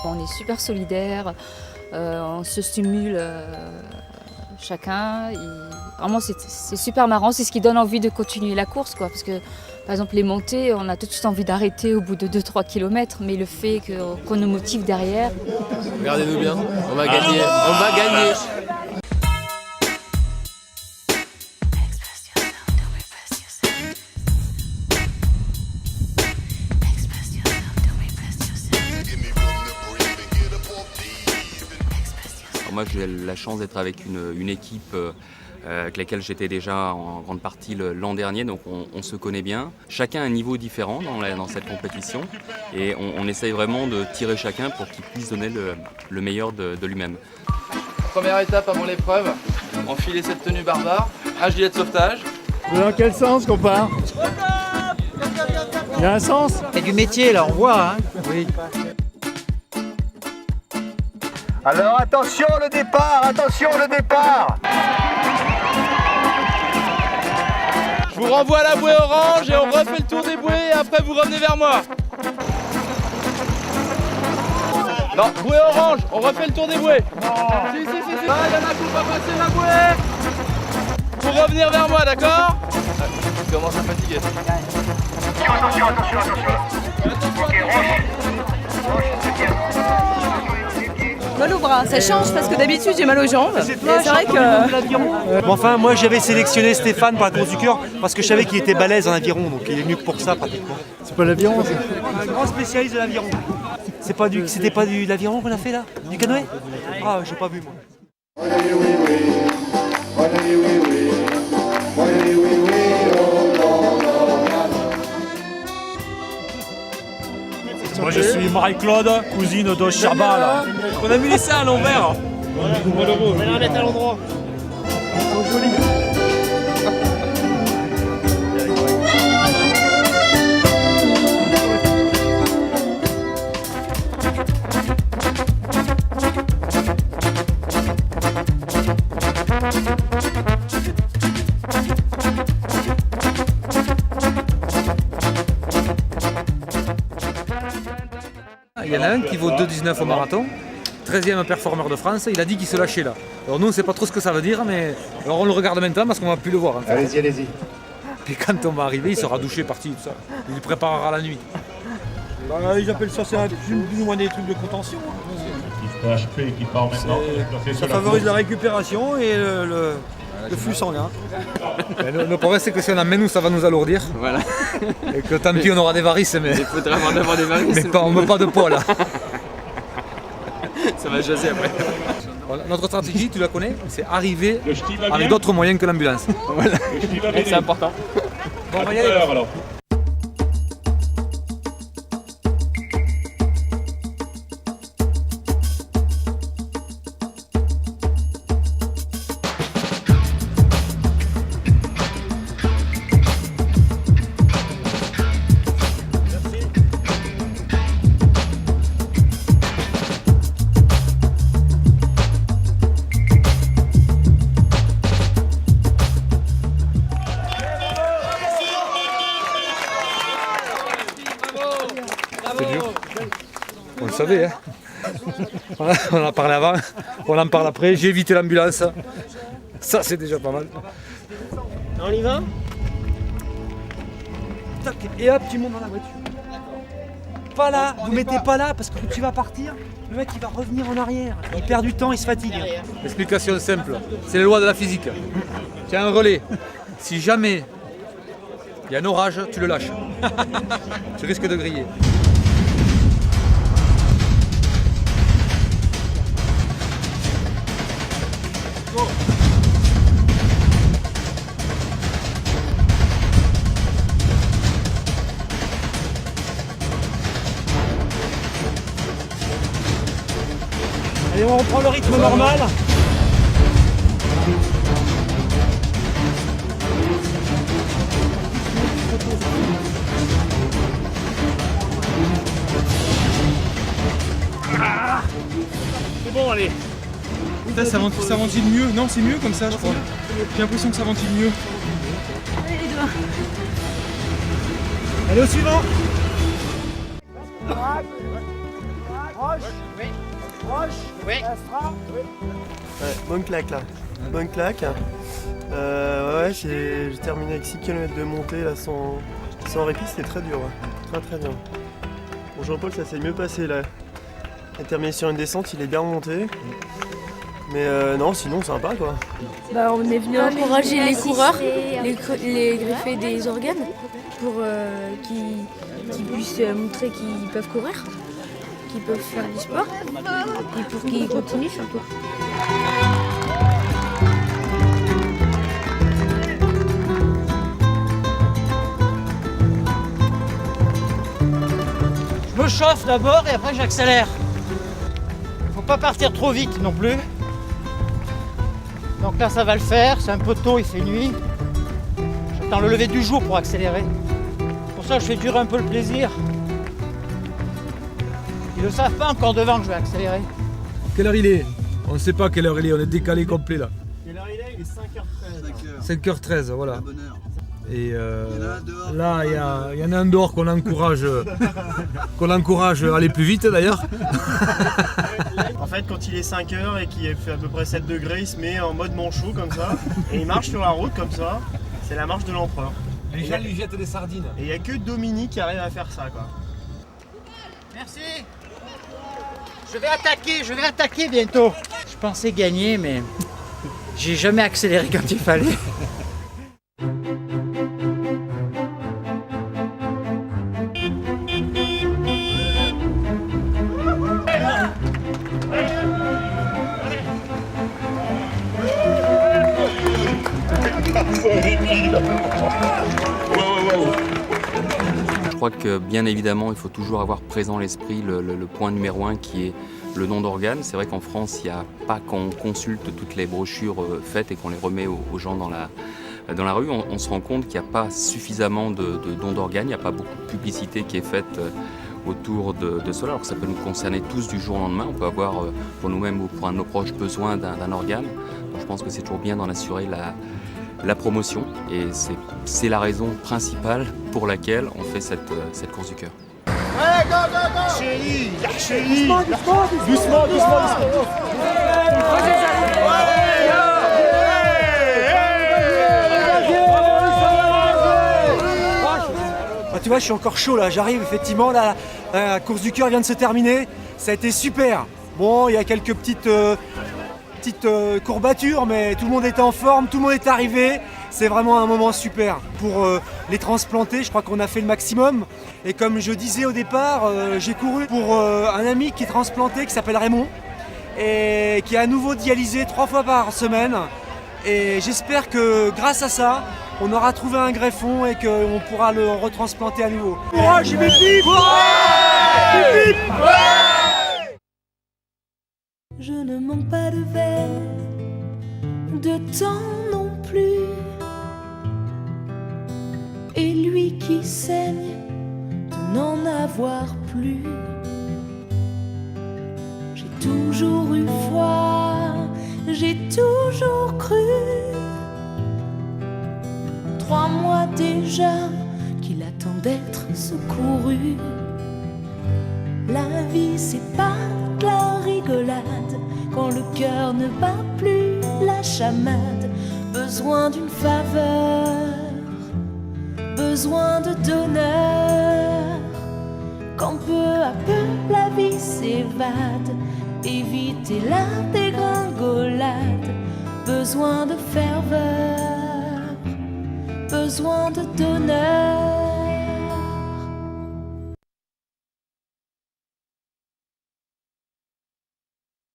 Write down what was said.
On est super solidaires, on se stimule chacun. Vraiment, c'est super marrant, c'est ce qui donne envie de continuer la course, quoi, parce que par exemple les montées, on a tout de suite envie d'arrêter au bout de 2-3 km, mais le fait qu'on nous motive derrière. Regardez-nous bien, on va gagner, on va gagner. Moi, j'ai la chance d'être avec une équipe avec laquelle j'étais déjà en grande partie l'an dernier, donc on se connaît bien. Chacun a un niveau différent dans cette compétition et on essaye vraiment de tirer chacun pour qu'il puisse donner le meilleur de lui-même. Première étape avant l'épreuve, enfiler cette tenue barbare, un gilet de sauvetage. Dans quel sens qu'on part? Il y a un sens? Il y a du métier là, on voit. Hein, oui. Alors attention le départ, attention le départ! Je vous renvoie à la bouée orange et on refait le tour des bouées et après vous revenez vers moi. Non, bouée orange, on refait le tour des bouées. Si. Ah, il y en a qui vont pas passer la bouée. Pour revenir vers moi, d'accord? Je commence à fatiguer. Attention. Ok, roche, Mal au bras, ça change parce que d'habitude j'ai mal aux jambes. Et c'est vrai que. Enfin, moi j'avais sélectionné Stéphane par la course du cœur parce que je savais qu'il était balèze en aviron, donc il est venu que pour ça pratiquement. c'est pas l'aviron, c'est... Un grand spécialiste de l'aviron. C'était pas de l'aviron qu'on a fait là? Du canoë? Ah, j'ai pas vu moi. Moi je suis Marie-Claude, cousine de Charbal. On a mis les seins à l'envers. On va la mettre à l'endroit. Ils sont jolis. Il y en a un qui vaut 2,19 au marathon, 13e performeur de France, il a dit qu'il se lâchait là. Alors nous on ne sait pas trop ce que ça veut dire, mais alors on le regarde maintenant parce qu'on ne va plus le voir. En fait. Allez-y. Puis quand on va arriver, il sera douché, parti, tout ça. Il préparera la nuit. Bah, ils appellent ça, c'est plus ou moins des trucs de contention. HP qui part maintenant. Ça favorise la récupération et le flux sanguin. Le problème c'est que si on amène nous, ça va nous alourdir. Voilà. Et que tant pis on aura des varices, mais, Il faudrait vraiment avoir des varices. mais pas, on ne veut pas de poids là. Ça va jaser après. Voilà, notre stratégie, tu la connais, c'est arriver Le ch'ti va bien. avec d'autres moyens que l'ambulance. Voilà. Le ch'ti va bien. C'est important. Bon, on va y À tout aller. à l'heure, alors. On le savait, hein. On en a parlé avant, on en parle après, j'ai évité l'ambulance. Ça c'est déjà pas mal. On y va? Tac, et hop, tu montes dans la voiture. Pas là, vous mettez pas là parce que tu vas partir, le mec il va revenir en arrière. Il perd du temps, il se fatigue. Explication simple, c'est les lois de la physique. Tu as un relais, si jamais il y a un orage, tu le lâches. Tu risques de griller. Allez, on reprend le rythme normal. C'est bon, allez. Putain, ça ventile mieux. Non, c'est mieux comme ça, je crois. J'ai l'impression que ça ventile mieux. Allez, au suivant. Ouais, bonne claque là. Bonne claque. Ouais, j'ai terminé avec 6 km de montée là sans répit, c'était très dur. Ouais. Très dur. Pour Jean-Paul, ça s'est mieux passé là. Il a terminé sur une descente, il est bien remonté. Mais non, sinon sympa quoi. Bah, on est venu encourager les coureurs, les greffés des organes pour qu'ils puissent montrer qu'ils peuvent courir, qu'ils peuvent faire du sport et pour qu'ils continuent surtout. Je me chauffe d'abord et après j'accélère. Faut pas partir trop vite non plus. Donc là ça va le faire, c'est un peu tôt, il fait nuit. J'attends le lever du jour pour accélérer. Pour ça je fais durer un peu le plaisir. Ils ne savent pas encore devant que je vais accélérer. Quelle heure il est? On ne sait pas quelle heure il est, on est décalé complet là. Quelle heure il est? Il est 5h13. 5h13, voilà. Et là, il y en a un dehors qu'on encourage à aller plus vite d'ailleurs. En fait, quand il est 5h et qu'il fait à peu près 7 degrés, il se met en mode manchot comme ça et il marche sur la route comme ça. C'est la marche de l'empereur. Les gens lui jettent des sardines. Et il n'y a que Dominique qui arrive à faire ça quoi. Merci. Je vais attaquer bientôt. Je pensais gagner mais j'ai jamais accéléré quand il fallait. Je crois que bien évidemment il faut toujours avoir présent à l'esprit le point numéro 1 qui est le don d'organes. C'est vrai qu'en France il n'y a pas qu'on consulte toutes les brochures faites et qu'on les remet aux gens dans la rue. On se rend compte qu'il n'y a pas suffisamment de dons d'organes, il n'y a pas beaucoup de publicité qui est faite autour de cela. Alors que ça peut nous concerner tous du jour au lendemain. On peut avoir pour nous-mêmes ou pour un de nos proches besoin d'un organe. Donc je pense que c'est toujours bien d'en assurer la promotion et c'est la raison principale pour laquelle on fait cette course du cœur. Allez, go, go, go! Archélie! Doucement! Tu vois, je suis encore chaud là, j'arrive effectivement, là, la course du cœur vient de se terminer, ça a été super. Bon, il y a quelques petites courbatures, mais tout le monde était en forme, tout le monde est arrivé. C'est vraiment un moment super. Pour les transplanter, je crois qu'on a fait le maximum. Et comme je disais au départ, j'ai couru pour un ami qui est transplanté, qui s'appelle Raymond, et qui est à nouveau dialysé 3 fois par semaine. Et j'espère que grâce à ça, on aura trouvé un greffon et qu'on pourra le retransplanter à nouveau. Courage, mes filles! Je ne manque pas de verre, de temps non plus. Et lui qui saigne de n'en avoir plus. J'ai toujours eu foi, j'ai toujours cru. 3 mois déjà qu'il attend d'être secouru. La vie c'est pas de la rigolade quand le cœur ne bat plus la chamade. Besoin d'une faveur, besoin de donneur. Quand peu à peu la vie s'évade, éviter la dégringolade. Besoin de ferveur, besoin de donneur.